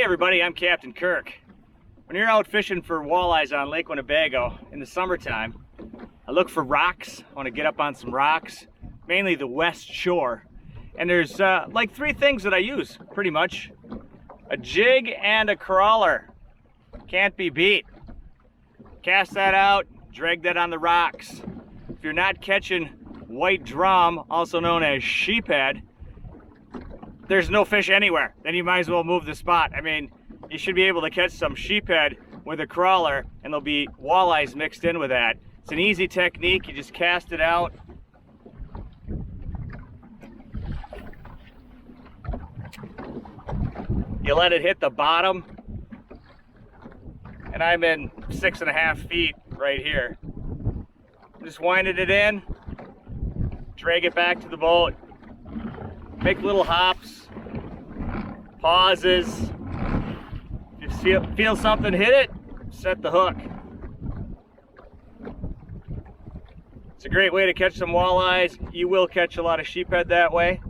everybody, I'm Captain Kirk. When you're out fishing for walleyes on Lake Winnebago in the summertime, I look for rocks. I want to get up on some rocks, mainly the west shore. And there's like three things that I use, pretty much. A jig and a crawler. Can't be beat. Cast that out, drag that on the rocks. If you're not catching white drum, also known as sheephead, there's no fish anywhere. Then you might as well move the spot. I mean, you should be able to catch some sheephead with a crawler, and there'll be walleyes mixed in with that. It's an easy technique. You just cast it out. You let it hit the bottom, and I'm in 6.5 feet right here. Just winding it in, drag it back to the boat, make little hops, pauses. If you feel something hit it, set the hook. It's a great way to catch some walleyes. You will catch a lot of sheephead that way.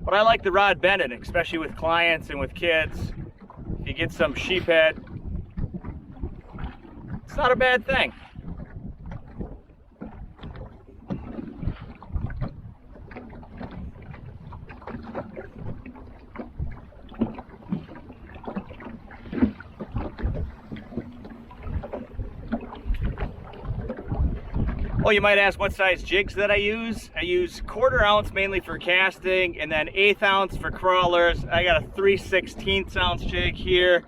But I like the rod bending, especially with clients and with kids. If you get some sheephead, it's not a bad thing. Oh, you might ask what size jigs that I use. I use 1/4 ounce mainly for casting, and then 1/8 ounce for crawlers. I got a 3/16 ounce jig here.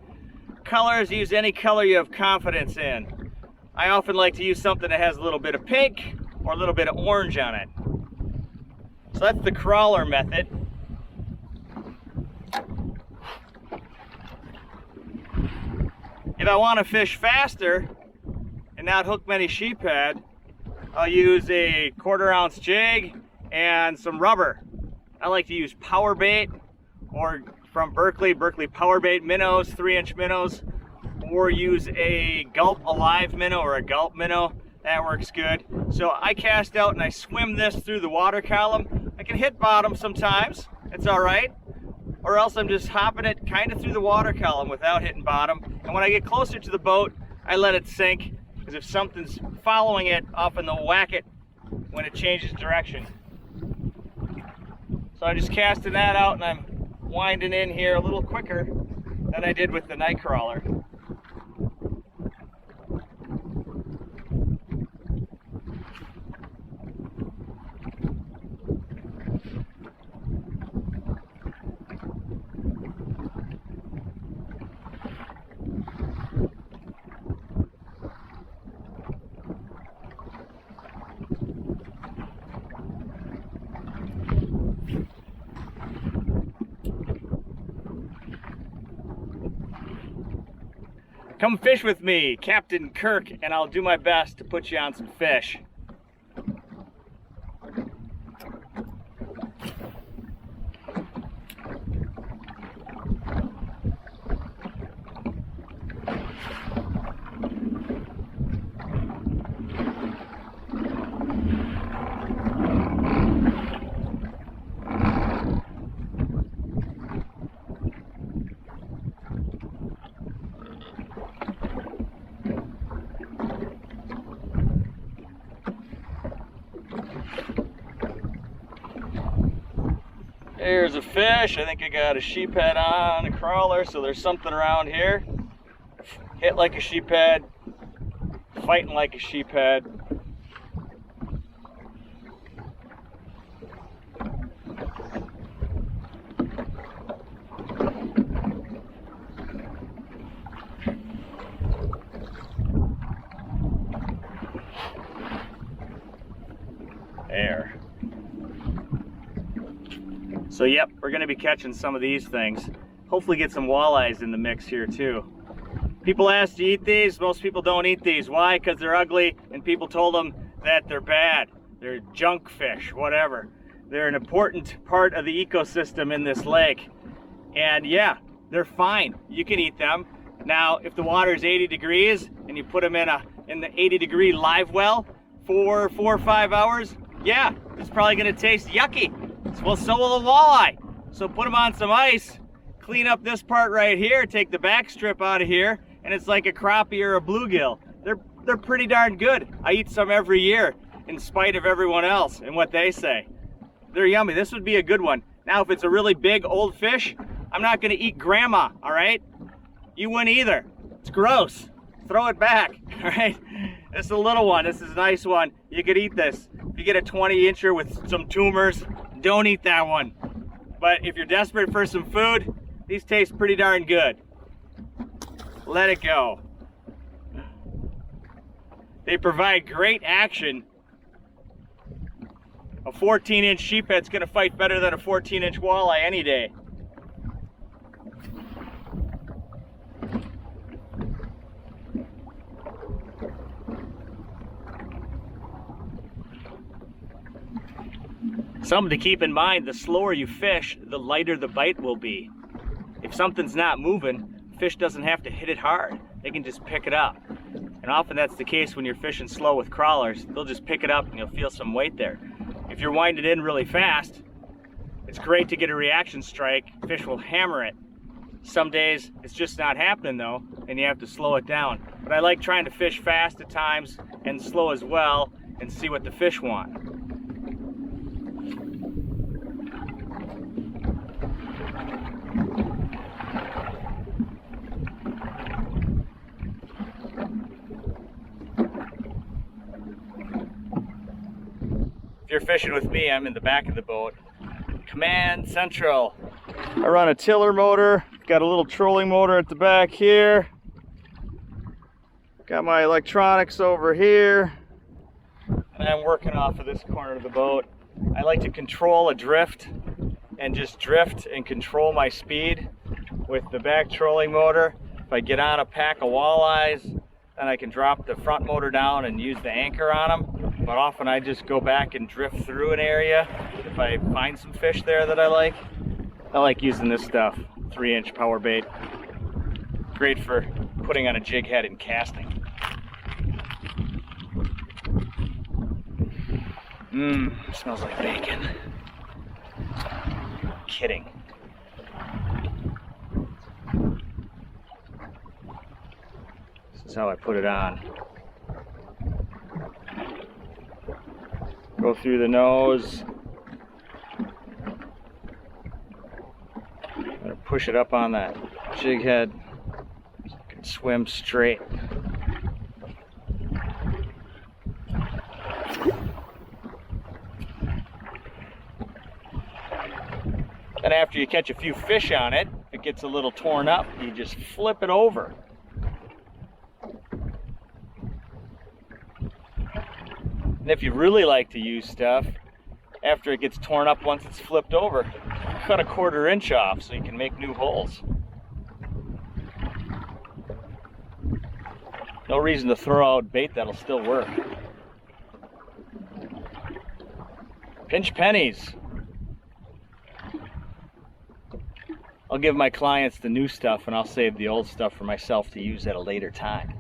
Colors, use any color you have confidence in. I often like to use something that has a little bit of pink or a little bit of orange on it. So that's the crawler method. If I want to fish faster and not hook many sheephead, I'll use a 1/4 ounce jig and some rubber. I like to use power bait, or from Berkley power bait minnows, 3-inch minnows, or use a Gulp Alive minnow or a Gulp minnow. That works good. So I cast out and I swim this through the water column. I can hit bottom sometimes, it's all right. Or else I'm just hopping it kind of through the water column without hitting bottom. And when I get closer to the boat, I let it sink. Because if something's following it, often they'll whack it when it changes direction. So I'm just casting that out, and I'm winding in here a little quicker than I did with the night crawler. Come fish with me, Captain Kirk, and I'll do my best to put you on some fish. There's a fish. I think I got a sheephead on a crawler, so there's something around here. Hit like a sheephead, fighting like a sheephead. There. So yep, we're going to be catching some of these things. Hopefully get some walleyes in the mix here too. People ask to eat these. Most people don't eat these. Why? Because they're ugly, and people told them that they're bad. They're junk fish, whatever. They're an important part of the ecosystem in this lake. And yeah, they're fine. You can eat them. Now, if the water is 80 degrees and you put them in the 80-degree live well for 4 or 5 hours, yeah, it's probably going to taste yucky. Well, so will a walleye. So put them on some ice clean up this part right here, take the back strip out of here, and it's like a crappie or a bluegill. They're pretty darn good. I eat some every year in spite of everyone else and what they say. They're yummy. This would be a good one. Now, if it's a really big old fish, I'm not gonna eat grandma, all right? You wouldn't either. It's gross. Throw it back, all right? This is a little one. This is a nice one. You could eat this. If you get a 20-incher with some tumors, don't eat that one. But if you're desperate for some food, these taste pretty darn good. Let it go. They provide great action. A 14-inch sheephead's gonna fight better than a 14-inch walleye any day. Something to keep in mind, the slower you fish, the lighter the bite will be. If something's not moving, fish doesn't have to hit it hard. They can just pick it up. And often that's the case when you're fishing slow with crawlers. They'll just pick it up and you'll feel some weight there. If you're winding in really fast, it's great to get a reaction strike. Fish will hammer it. Some days it's just not happening though, and you have to slow it down. But I like trying to fish fast at times and slow as well and see what the fish want. If you're fishing with me, I'm in the back of the boat. Command Central. I run a tiller motor, got a little trolling motor at the back here. Got my electronics over here. And I'm working off of this corner of the boat. I like to control a drift and just drift and control my speed with the back trolling motor. If I get on a pack of walleyes, then I can drop the front motor down and use the anchor on them. But often I just go back and drift through an area if I find some fish there that I like. I like using this stuff, 3-inch power bait. Great for putting on a jig head and casting. Smells like bacon. Kidding. This is how I put it on. Go through the nose. I'm gonna push it up on that jig head so I can swim straight. Then after you catch a few fish on it, if it gets a little torn up, you just flip it over. And if you really like to use stuff, after it gets torn up once it's flipped over, cut a 1/4 inch off so you can make new holes. No reason to throw out bait that'll still work. Pinch pennies. I'll give my clients the new stuff and I'll save the old stuff for myself to use at a later time.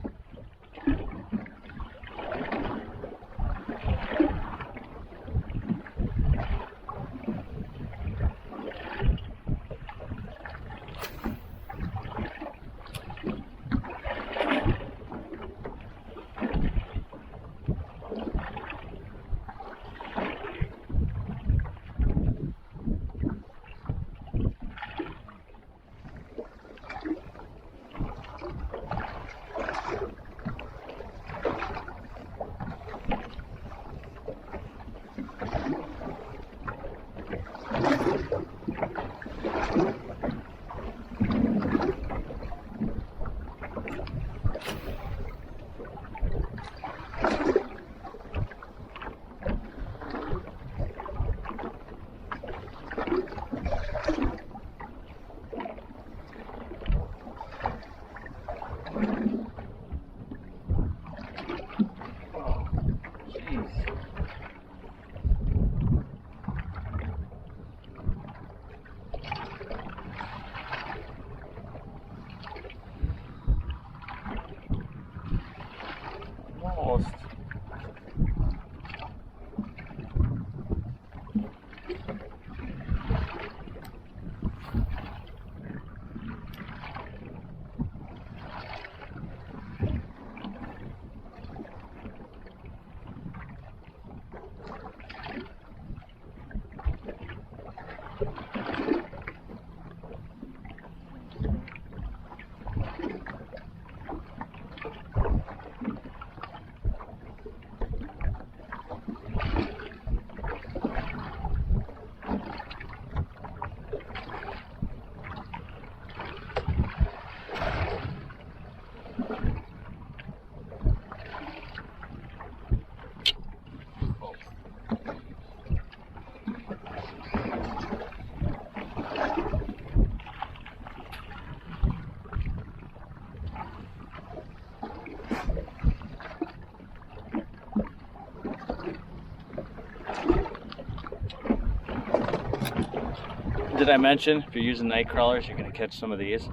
Did I mention if you're using night crawlers, you're going to catch some of these?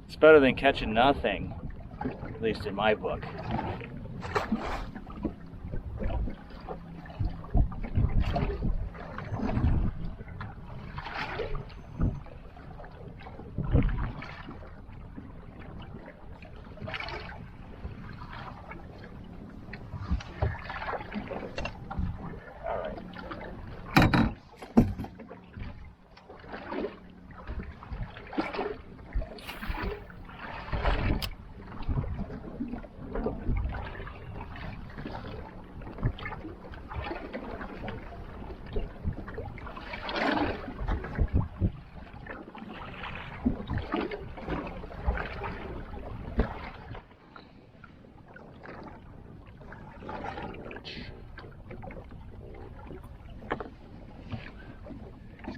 It's better than catching nothing, at least in my book.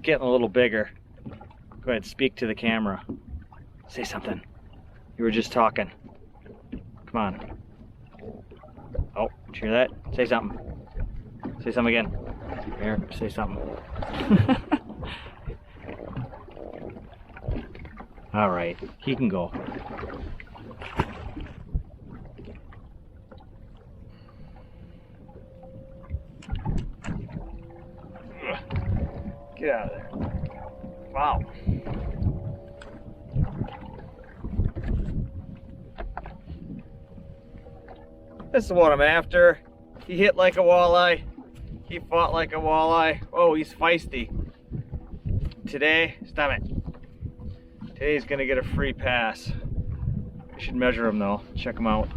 Getting a little bigger. Go ahead, speak to the camera. Say something. You were just talking. Come on. Oh, did you hear that? Say something. Say something again. Here, say something. All right, he can go. Get out of there. Wow. This is what I'm after. He hit like a walleye. He fought like a walleye. Oh, he's feisty. Today, stop it. Today he's gonna get a free pass. I should measure him though. Check him out.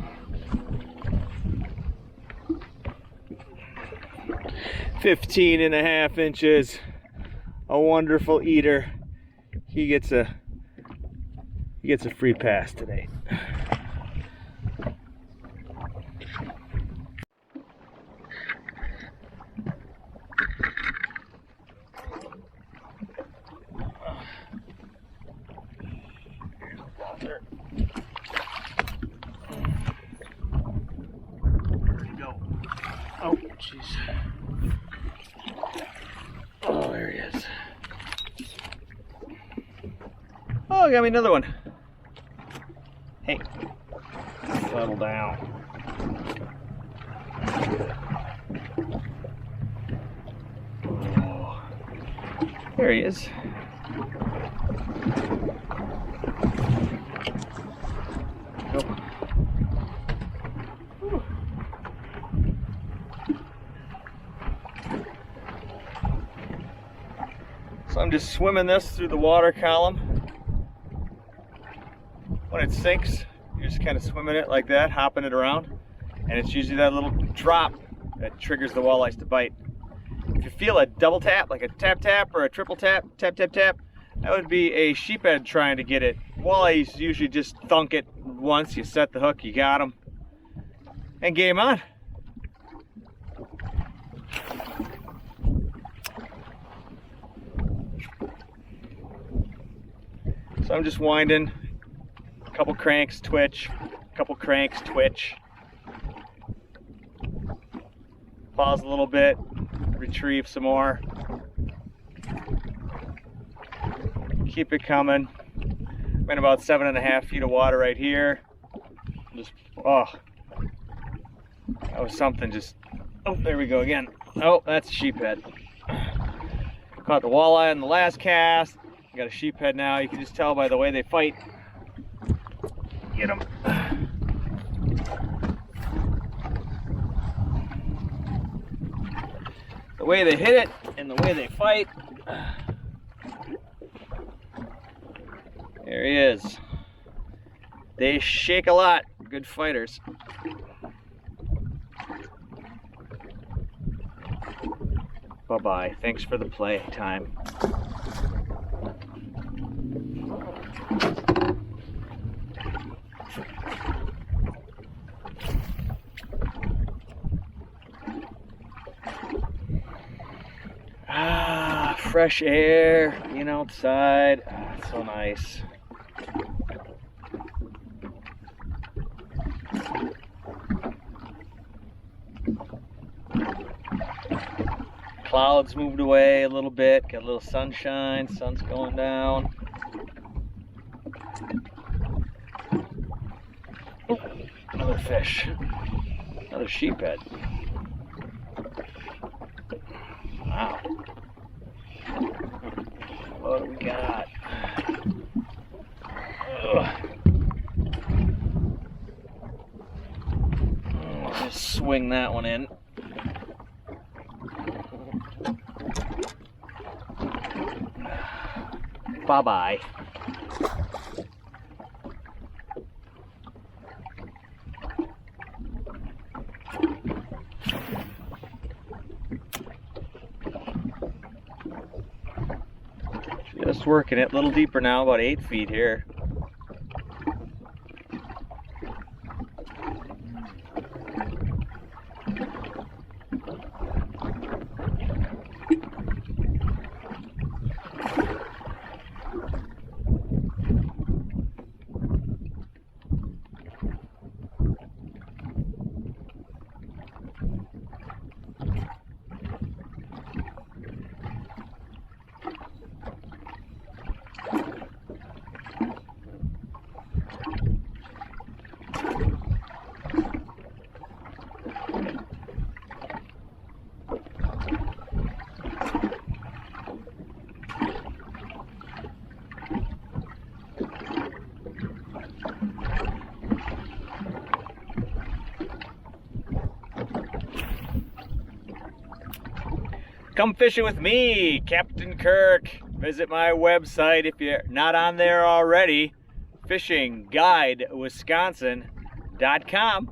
15.5 inches. A wonderful eater. He gets a free pass today. There we go. Oh, jeez. Oh, there he is. Oh, got me another one. Hey, settle down. Oh, there he is. Nope. So I'm just swimming this through the water column. When it sinks, you're just kind of swimming it like that, hopping it around, and it's usually that little drop that triggers the walleyes to bite. If you feel a double tap, like a tap tap or a triple tap, tap tap tap, that would be a sheephead trying to get it. Walleyes usually just thunk it once, you set the hook, you got them, and game on. So I'm just winding. Couple cranks, twitch, couple cranks, twitch. Pause a little bit, retrieve some more. Keep it coming. I'm in about 7.5 feet of water right here. Just, oh, that was something just, oh, there we go again. Oh, that's a sheephead. Caught the walleye in the last cast. Got a sheephead now. You can just tell by the way they fight. Get them. The way they hit it and the way they fight. There he is. They shake a lot. Good fighters. Bye-bye. Thanks for the play time. Fresh air, being outside, it's so nice. Clouds moved away a little bit, got a little sunshine, sun's going down. Oh, another fish, another sheephead. Wow. What do we got? Just swing that one in. Bye-bye. Just working it a little deeper now, about 8 feet here. Come fishing with me, Captain Kirk. Visit my website if you're not on there already, fishingguidewisconsin.com.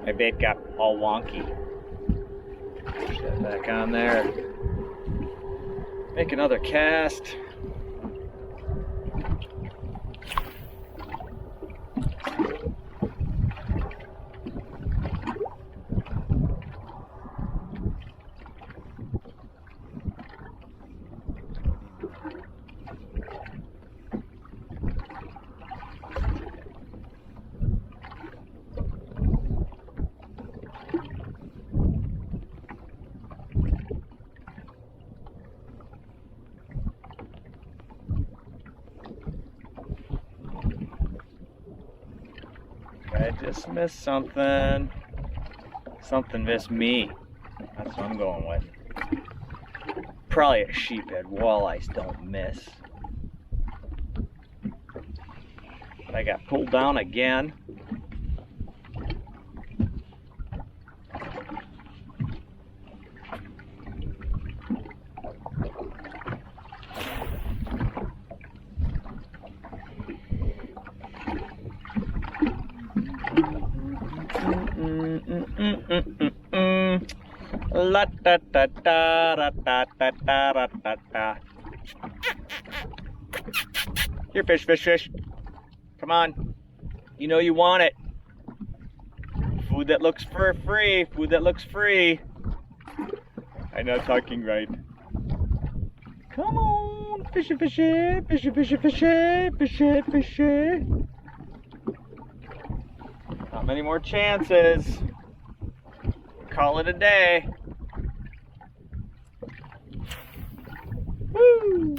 My bait got all wonky. Push that back on there. Make another cast. I just missed something. Something missed me. That's what I'm going with. Probably a sheephead. Walleyes don't miss. But I got pulled down again. La da da da da da da da da da. Here, fish, fish, fish. Come on. You know you want it. Food that looks for free. Food that looks free. I'm not talking right. Come on. Fishy, fishy, fishy, fishy, fishy, fishy, fishy. Not many more chances. Call it a day. Woo!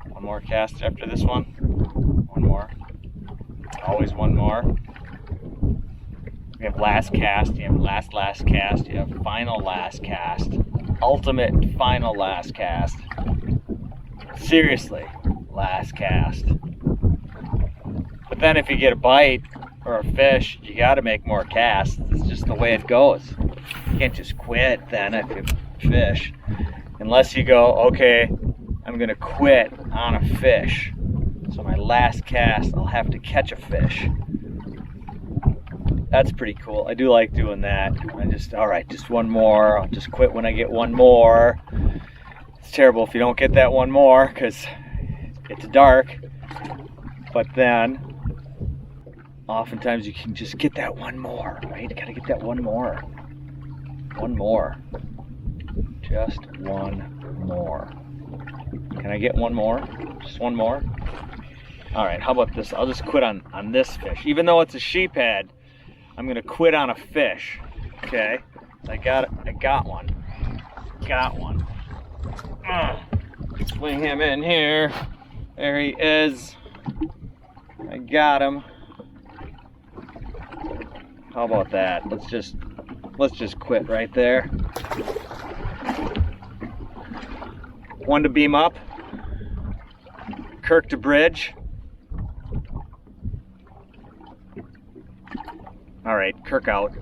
One more cast after this one. always one more. You have last cast, you have last cast, you have final last cast, ultimate final last cast. Seriously, last cast. But then if you get a bite or a fish, you got to make more casts. It's just the way it goes. You can't just quit then if you fish, unless you go, okay, I'm gonna quit on a fish. So my last cast, I'll have to catch a fish. That's pretty cool. I do like doing that. All right, just one more. I'll just quit when I get one more. It's terrible if you don't get that one more because it's dark. But then, oftentimes you can just get that one more, right? You gotta get that one more. One more. Just one more. Can I get one more? Just one more? All right, how about this? I'll just quit on this fish. Even though it's a sheephead, I'm gonna quit on a fish. Okay, I got one. Got one. Swing him in here. There he is. I got him. How about that? Let's just quit right there. One to beam up. Kirk to bridge. All right, Kirk out.